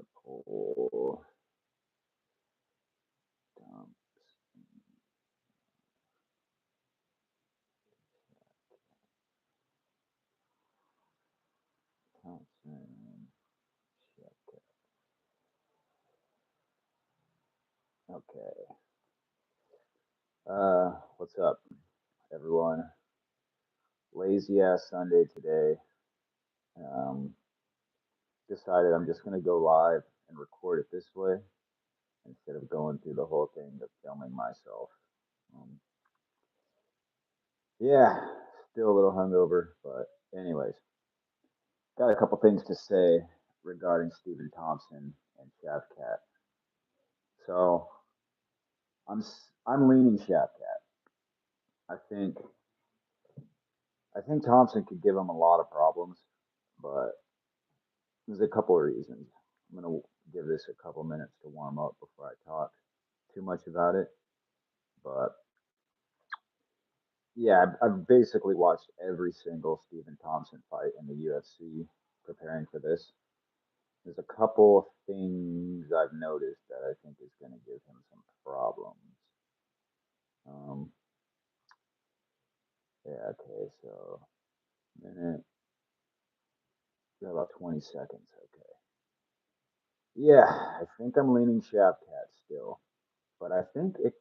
gotta pull down Thompson. Okay. What's up, everyone? Lazy ass Sunday today. Um, Decided I'm just gonna go live and record it this way instead of going through the whole thing of filming myself. Um, yeah, still a little hungover, but anyways, got a couple things to say regarding Stephen Thompson and Shavkat. So I'm leaning Shavkat. I think I think Thompson could give him a lot of problems, but there's a couple of reasons. I'm gonna give this a couple minutes to warm up before I talk too much about it. But yeah, I've basically watched every single Stephen Thompson fight in the UFC preparing for this. There's a couple of things I've noticed that I think is going to give him some problems. Um, yeah, okay, so minute, got about 20 seconds. Okay. Yeah, I think I'm leaning Shavkat still, but I think it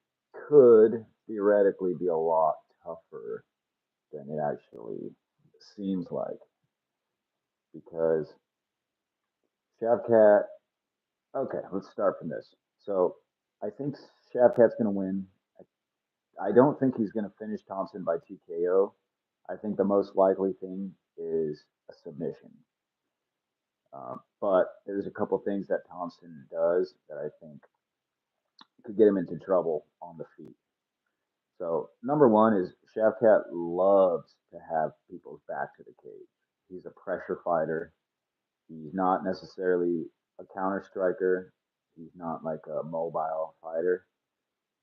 could theoretically be a lot tougher than it actually seems like because Shavkat. Okay, let's start from this. So I think Shavkat's going to win. I don't think he's going to finish Thompson by TKO. I think the most likely thing is a submission. But there's a couple things that Thompson does that I think could get him into trouble on the feet. So number one is Shavkat loves to have people's back to the cage. He's a pressure fighter. He's not necessarily a counter striker. He's not like a mobile fighter.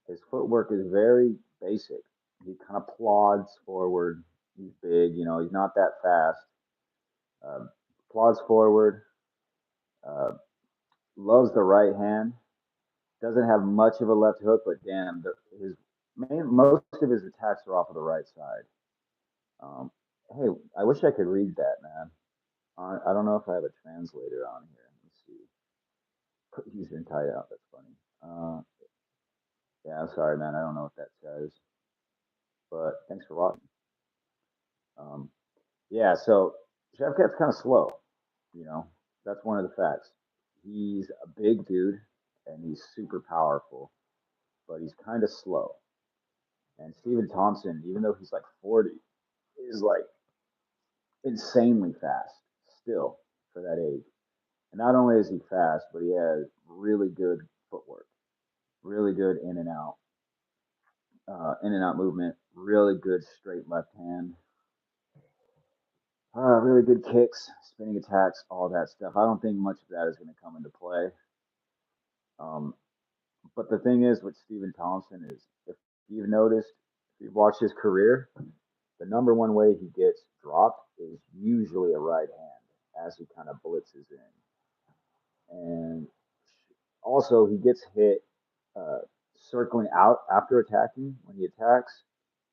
His footwork is very basic. He kind of plods forward. He's big, he's not that fast. Uh, Plods forward, uh, loves the right hand. Doesn't have much of a left hook, but damn, most of his attacks are off of the right side. Um, hey, I wish I could read that, man. I don't know if I have a translator on here. Let me see. Put user and tie out. That's funny. Yeah, I'm sorry, man. I don't know what that says, but thanks for watching. Um, yeah, so Shavkat's kind of slow. You know, that's one of the facts. He's a big dude and he's super powerful, but he's kind of slow. And Stephen Thompson, even though he's like 40, is like insanely fast still for that age. And not only is he fast, but he has really good footwork, really good in and out movement, really good straight left hand, really good kicks, spinning attacks, all that stuff. I don't think much of that is going to come into play. Um, But the thing is with Stephen Thompson is if you've noticed, if you've watched his career, the number one way he gets dropped is usually a right hand as he kind of blitzes in. And also he gets hit uh, circling out after attacking. When he attacks,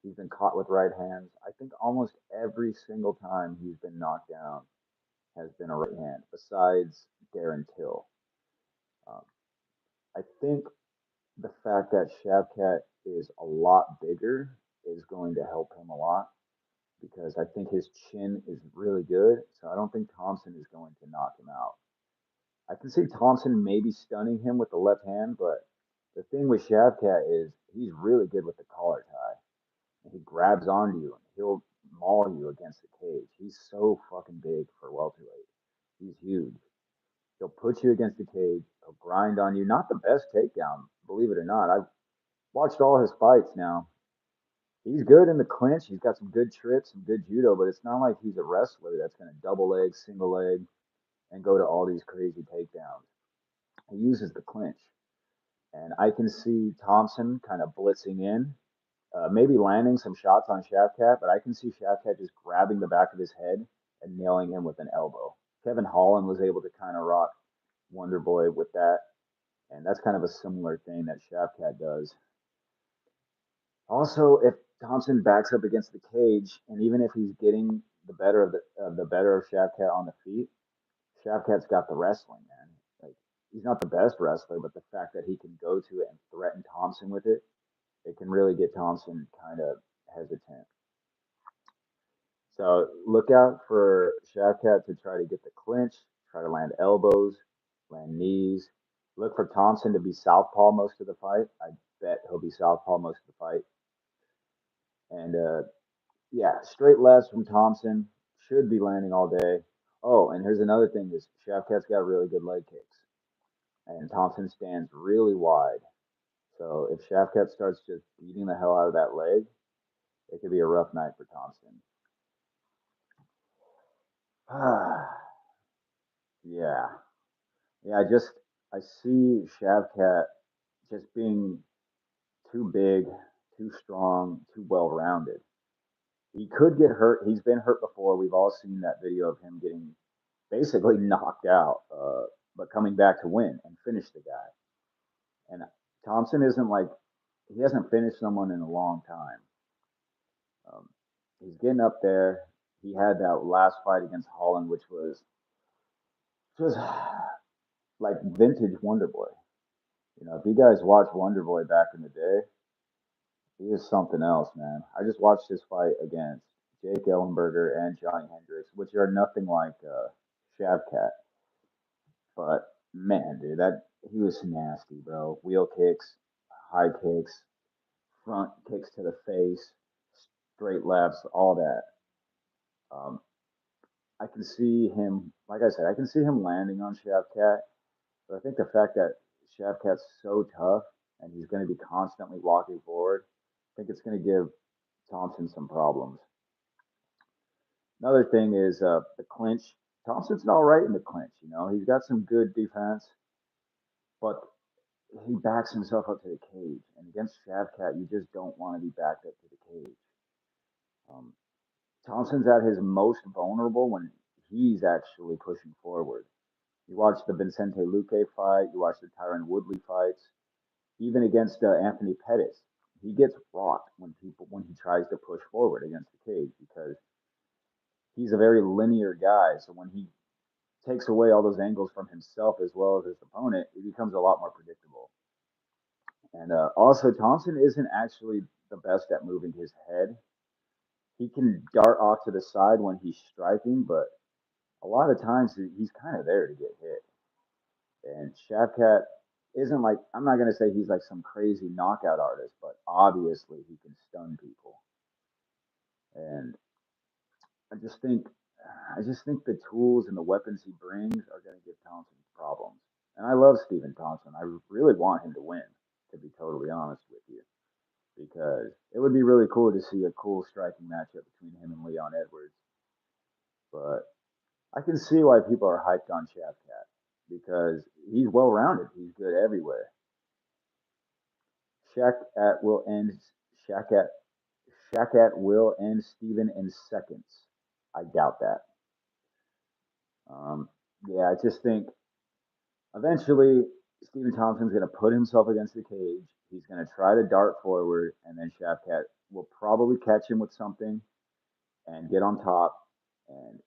he's been caught with right hands. I think almost every single time he's been knocked down has been a right hand, besides Darren Till. Um, I think the fact that Shavkat is a lot bigger is going to help him a lot because I think his chin is really good. So I don't think Thompson is going to knock him out. I can see Thompson maybe stunning him with the left hand, but the thing with Shavkat is he's really good with the collar tie. He grabs onto you and he'll maul you against the cage. He's so fucking big for welterweight. He's huge. He'll put you against the cage. He'll grind on you. Not the best takedown, believe it or not. I've watched all his fights now. He's good in the clinch. He's got some good tricks, some good judo, but it's not like he's a wrestler that's going to double leg, single leg, and go to all these crazy takedowns. He uses the clinch. And I can see Thompson kind of blitzing in, maybe landing some shots on Shavkat, but I can see Shavkat just grabbing the back of his head and nailing him with an elbow. Kevin Holland was able to kind of rock Wonderboy with that, and that's kind of a similar thing that Shavkat does. Also, if Thompson backs up against the cage, and even if he's getting the better of Shavkat on the feet, Shavkat's got the wrestling, man. Like he's not the best wrestler, but the fact that he can go to it and threaten Thompson with it, it can really get Thompson kind of hesitant. So look out for Shavkat to try to get the clinch, try to land elbows, land knees. Look for Thompson to be southpaw most of the fight. I bet he'll be southpaw most of the fight. And yeah, straight lefts from Thompson should be landing all day. Oh, and here's another thing: is Shavkat's got really good leg kicks, and Thompson stands really wide. So if Shavkat starts just beating the hell out of that leg, it could be a rough night for Thompson. Yeah, yeah. I see Shavkat just being too big, too strong, too well rounded. He could get hurt. He's been hurt before. We've all seen that video of him getting basically knocked out, but coming back to win and finish the guy. And Thompson isn't like he hasn't finished someone in a long time. Um, he's getting up there. He had that last fight against Holland, which was like vintage Wonder Boy. You know, if you guys watch Wonder Boy back in the day, he is something else, man. I just watched his fight against Jake Ellenberger and Johnny Hendricks, which are nothing like Shavkat. But man, dude, that he was nasty, bro. Wheel kicks, high kicks, front kicks to the face, straight lefts, all that. Um, I can see him, like I said, I can see him landing on Shavkat. But I think the fact that Shavkat's so tough and he's going to be constantly walking forward, I think it's going to give Thompson some problems. Another thing is the clinch. Thompson's all right in the clinch. You know, he's got some good defense, but he backs himself up to the cage. And against Shavkat, you just don't want to be backed up to the cage. Um, Thompson's at his most vulnerable when he's actually pushing forward. You watch the Vincente Luque fight, you watch the Tyron Woodley fights, even against Anthony Pettis. He gets rocked when he tries to push forward against the cage because he's a very linear guy. So when he takes away all those angles from himself as well as his opponent, it becomes a lot more predictable. And also, Thompson isn't actually the best at moving his head. He can dart off to the side when he's striking, but a lot of times he's kind of there to get hit. And Shavkat isn't like, I'm not going to say he's like some crazy knockout artist, but obviously he can stun people. And I just think, I just think the tools and the weapons he brings are going to give Thompson problems. And I love Stephen Thompson. I really want him to win, to be totally honest with you, because it would be really cool to see a cool striking matchup between him and Leon Edwards. But I can see why people are hyped on Shavkat because he's well rounded. He's good everywhere. Shaq at will end Shaq at Shaq at will end Steven in seconds. I doubt that. Um, yeah, I just think eventually Stephen Thompson's going to put himself against the cage. He's going to try to dart forward, and then Shavkat will probably catch him with something and get on top. And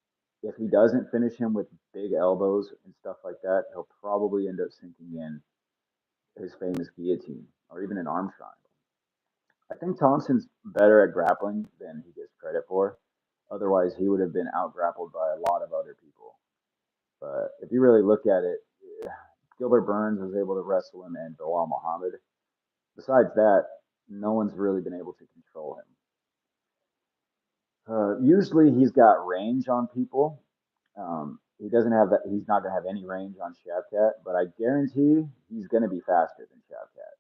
if he doesn't finish him with big elbows and stuff like that, he'll probably end up sinking in his famous guillotine or even an arm triangle. I think Thompson's better at grappling than he gets credit for. Otherwise, he would have been out grappled by a lot of other people. But if you really look at it, Gilbert Burns was able to wrestle him and Bilal Muhammad. Besides that, no one's really been able to control him. Usually, he's got range on people. He doesn't have that. He's not going to have any range on Shavkat, but I guarantee he's going to be faster than Shavkat.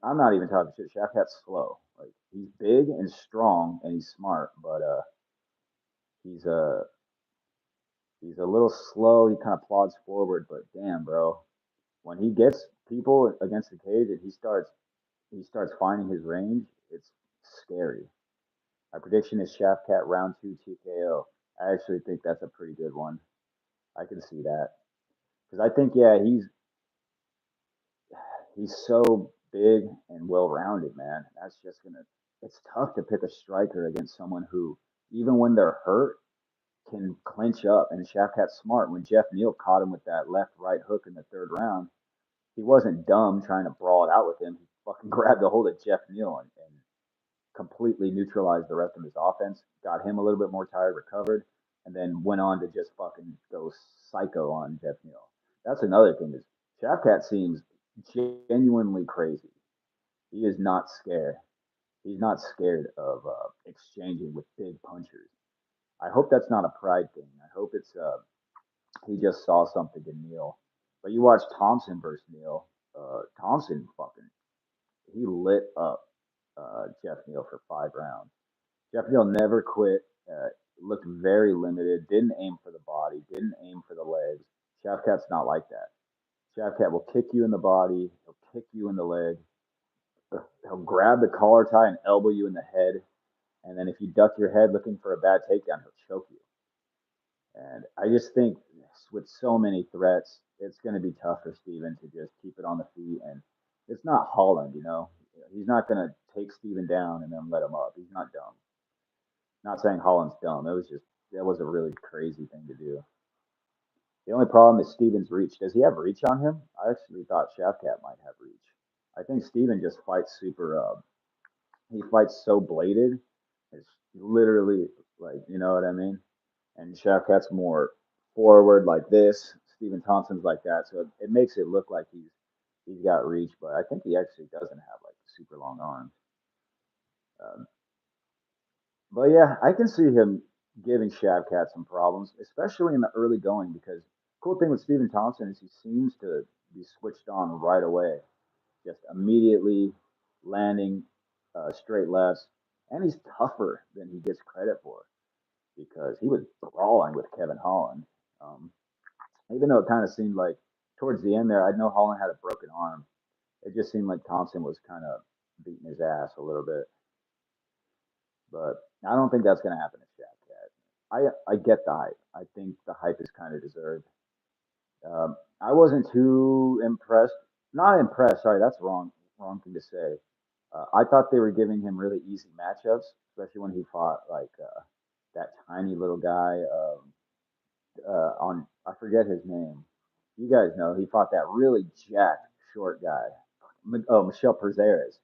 I'm not even talking shit. Shavkat's slow. Like he's big and strong and he's smart, but he's a he's a little slow. He kind of plods forward, but damn, bro, when he gets people against the cage and he starts finding his range, it's scary. My prediction is Shavkat round two TKO. I actually think that's a pretty good one. I can see that. because I think yeah, he's so big and well rounded, man. That's just gonna. It's tough to pick a striker against someone who, even when they're hurt, can clinch up. And Shavkat's smart. When Jeff Neal caught him with that left right hook in the third round, he wasn't dumb trying to brawl it out with him. He fucking grabbed a hold of Jeff Neal and completely neutralized the rest of his offense, got him a little bit more tired, recovered, and then went on to just fucking go psycho on Jeff Neal. That's another thing is Shavkat seems genuinely crazy. He is not scared. He's not scared of exchanging with big punchers. I hope that's not a pride thing. I hope it's he just saw something in Neal. But you watch Thompson versus Neal. Thompson fucking he lit up Jeff Neal for 5 rounds. Jeff Neal never quit. Looked very limited. Didn't aim for the body. Didn't aim for the legs. Shavkat's not like that. Shavkat will kick you in the body. He'll kick you in the leg. He'll grab the collar tie and elbow you in the head. And then if you duck your head looking for a bad takedown, he'll choke you. And I just think with so many threats, it's going to be tough for Steven to just keep it on the feet. And it's not Holland, you know. He's not going to take Steven down and then let him up. He's not dumb. Not saying Holland's dumb. It was just that was a really crazy thing to do. The only problem is Steven's reach. Does he have reach on him? I actually thought Shavkat might have reach. I think Steven just fights super. He fights so bladed. It's literally like you know what I mean. And Shavkat's more forward like this. Steven Thompson's like that, so it makes it look like he's got reach, but I think he actually doesn't have like super long arms. Um, but yeah, I can see him giving Shavkat some problems, especially in the early going, because cool thing with Steven Thompson is he seems to be switched on right away, just immediately landing straight lefts, and he's tougher than he gets credit for because he was brawling with Kevin Holland. Um, Even though it kind of seemed like towards the end there, I know Holland had a broken arm. It just seemed like Thompson was kind of beating his ass a little bit, but I don't think that's going to happen to Shavkat. I get the hype. I think the hype is kind of deserved. I wasn't too impressed. Not impressed. Sorry, that's wrong thing to say. I thought they were giving him really easy matchups, especially when he fought like that tiny little guy on I forget his name. You guys know he fought that really jacked short guy. Oh, Michelle Perez,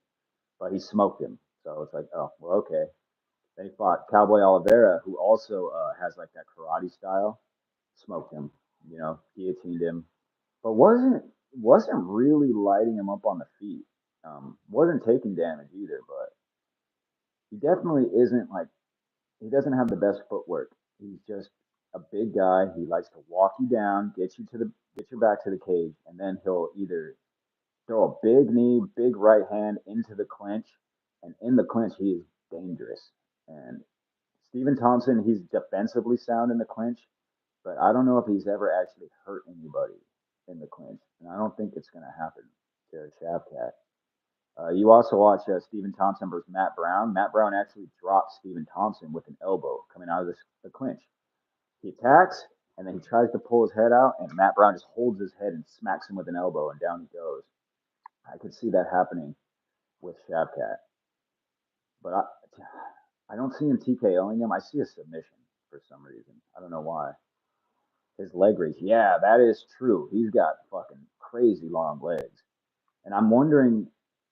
but he smoked him. So it's like, oh well, okay. Then he fought Cowboy Oliveira, who also has like that karate style. Smoked him, you know, guillotined him, but wasn't really lighting him up on the feet. Wasn't taking damage either, but he definitely isn't like he doesn't have the best footwork. He's just a big guy. He likes to walk you down, get your back to the cage, and then he'll either throw a big knee, big right hand into the clinch, and in the clinch he is dangerous. And Stephen Thompson, he's defensively sound in the clinch, but I don't know if he's ever actually hurt anybody in the clinch, and I don't think it's going to happen to Shavkat. You also watch Stephen Thompson versus Matt Brown. Matt Brown actually dropped Stephen Thompson with an elbow coming out of the clinch. He attacks, and then he tries to pull his head out, and Matt Brown just holds his head and smacks him with an elbow, and down he goes. I could see that happening with Shavkat, but I don't see him TKOing him. I see a submission for some reason. I don't know why. His leg raise, yeah, that is true. He's got fucking crazy long legs, and I'm wondering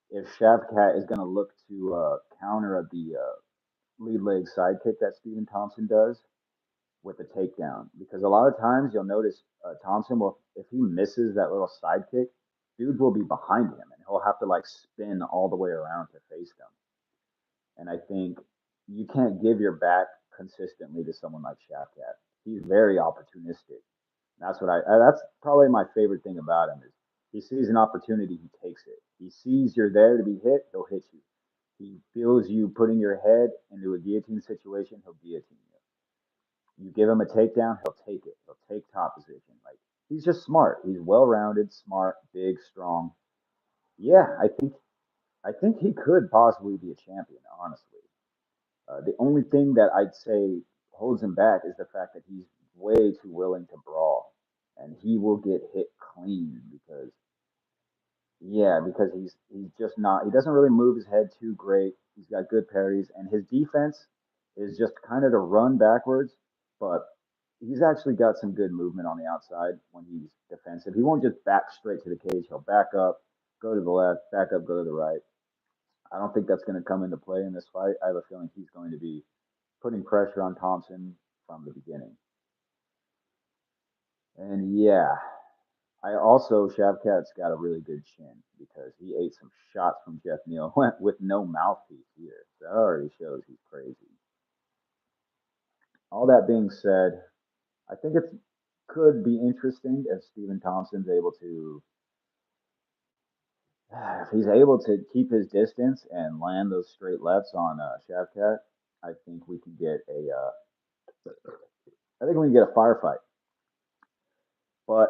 if Shavkat is going to look to counter the lead leg side kick that Stephen Thompson does with the takedown. Because a lot of times you'll notice Thompson will, if he misses that little side kick, dudes will be behind him and he'll have to like spin all the way around to face them. And I think you can't give your back consistently to someone like Shavkat. He's very opportunistic. That's what that's probably my favorite thing about him is he sees an opportunity, he takes it. He sees you're there to be hit, he'll hit you. He feels you putting your head into a guillotine situation, he'll guillotine you. You give him a takedown, he'll take it. He'll take top position. Like he's just smart. He's well rounded, smart, big, strong. Yeah, I think he could possibly be a champion, honestly. The only thing that I'd say holds him back is the fact that he's way too willing to brawl. and he will get hit clean because yeah, because he's just not he doesn't really move his head too great. He's got good parries and his defense is just kind of to run backwards, but he's actually got some good movement on the outside when he's defensive. He won't just back straight to the cage. He'll back up, go to the left, back up, go to the right. I don't think that's going to come into play in this fight. I have a feeling he's going to be putting pressure on Thompson from the beginning. And yeah, I also Shavkat's got a really good chin because he ate some shots from Jeff Neal with no mouthpiece here. So that already shows he's crazy. All that being said, I think it could be interesting if Stephen Thompson's able to, if he's able to keep his distance and land those straight lefts on Shavkat. I think we can get I think we can get a firefight. But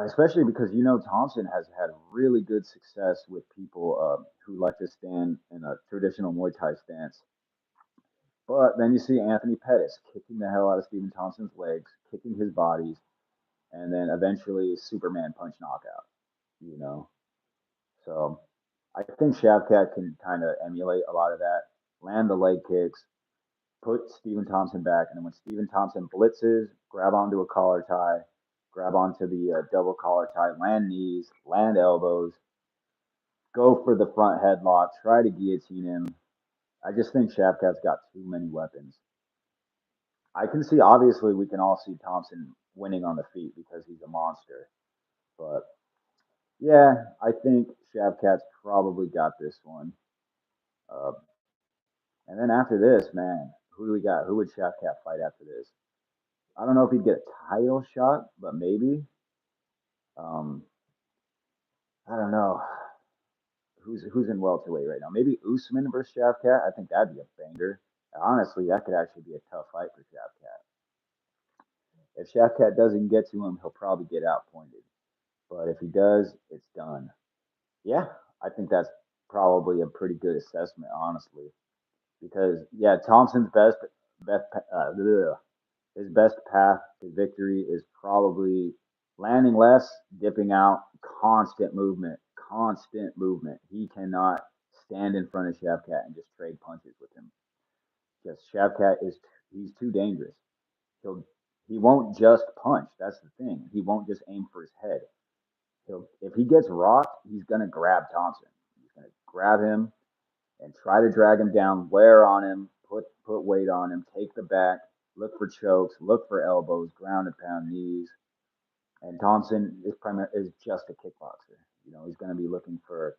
especially because Thompson has had really good success with people who like to stand in a traditional Muay Thai stance. But then you see Anthony Pettis kicking the hell out of Stephen Thompson's legs, kicking his bodies, and then eventually Superman punch knockout. You know, so I think Shavkat can kind of emulate a lot of that, land the leg kicks, put Stephen Thompson back, and then when Stephen Thompson blitzes, grab onto a collar tie, grab onto the double collar tie, land knees, land elbows, go for the front headlock, try to guillotine him. I just think Shavkat's got too many weapons. I can see, obviously, we can all see Thompson winning on the feet because he's a monster. But yeah, I think Shavkat's probably got this one. Uh, and then after this, man, who do we got? Who would Shavkat fight after this? I don't know if he'd get a title shot, but maybe. Um, I don't know who's in welterweight right now. Maybe Usman versus Shavkat. I think that'd be a banger. Honestly, that could actually be a tough fight for Shavkat. If Shavkat doesn't get to him, he'll probably get outpointed. But if he does, it's done. Yeah, I think that's probably a pretty good assessment, honestly. Because yeah, Thompson's best his best path to victory is probably landing less, dipping out, constant movement, constant movement. He cannot stand in front of Shavkat and just trade punches with him. Just Shavkat is he's too dangerous. He'll he won't just punch. That's the thing. He won't just aim for his head. He'll if he gets rocked, he's gonna grab Thompson. He's gonna grab him and try to drag him down, wear on him, put weight on him, take the back, look for chokes, look for elbows, ground and pound knees. And Thompson is just a kickboxer. He's going to be looking for.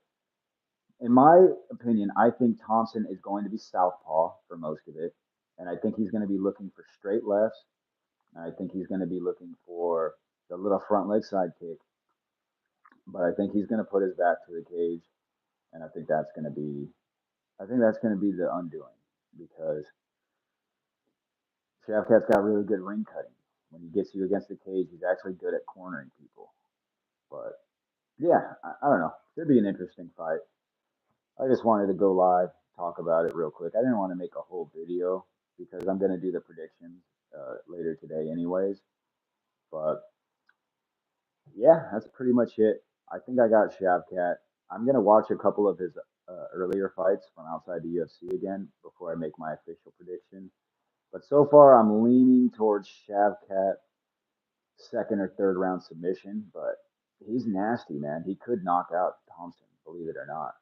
In my opinion, I think Thompson is going to be southpaw for most of it, and I think he's going to be looking for straight lefts. And I think he's going to be looking for the little front leg side kick, but I think he's going to put his back to the cage, and I think that's going to be the undoing because Shavkat's got really good ring cutting. When he gets you against the cage, he's actually good at cornering people. But yeah, I don't know. Should be an interesting fight. I just wanted to go live, talk about it real quick. I didn't want to make a whole video because I'm going to do the predictions later today, anyways. But yeah, that's pretty much it. I think I got Shavkat. I'm going to watch a couple of his earlier fights from outside the UFC again before I make my official prediction. But so far, I'm leaning towards Shavkat second or third round submission. But he's nasty, man. He could knock out Thompson, believe it or not.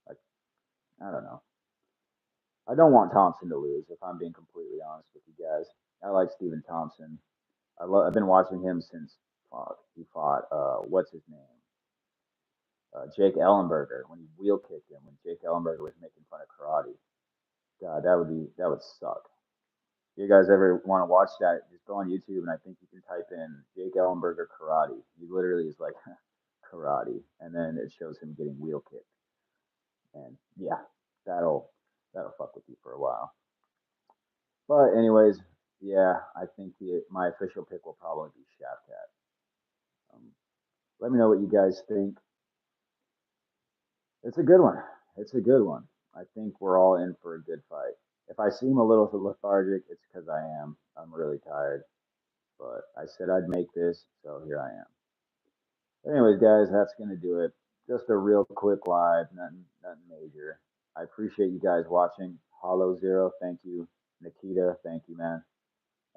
Like, I don't know. I don't want Thompson to lose, if I'm being completely honest with you guys. I like Stephen Thompson. I've been watching him since he fought what's his name, Jake Ellenberger when he wheel kicked him when Jake Ellenberger was making fun of karate. God, that would suck. If you guys ever want to watch that, just go on YouTube and I think you can type in Jake Ellenberger karate. He literally is like karate, and then it shows him getting wheel kicked. And yeah, that'll fuck with you for a while. But anyways, yeah, I think my official pick will probably be Shavkat. Um, let me know what you guys think. It's a good one. It's a good one. I think we're all in for a good fight. If I seem a little lethargic, it's because I am. I'm really tired. but I said I'd make this, so here I am. But anyways, guys, that's gonna do it. Just a real quick live, nothing major. I appreciate you guys watching. Hollow Zero, thank you. Nikita, thank you, man.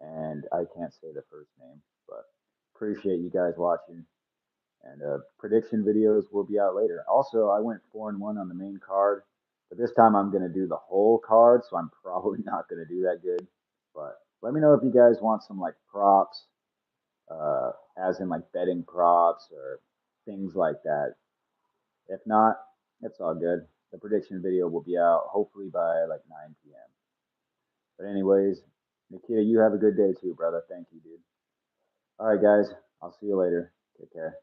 And I can't say the first name, but appreciate you guys watching. And prediction videos will be out later. Also, I went 4-1 on the main card, but this time I'm gonna do the whole card, so I'm probably not gonna do that good. But let me know if you guys want some like props, as in like betting props or things like that. If not, it's all good. The prediction video will be out hopefully by like 9 p.m. But anyways, Nikita, you have a good day too, brother. Thank you, dude. All right, guys. I'll see you later. Take care.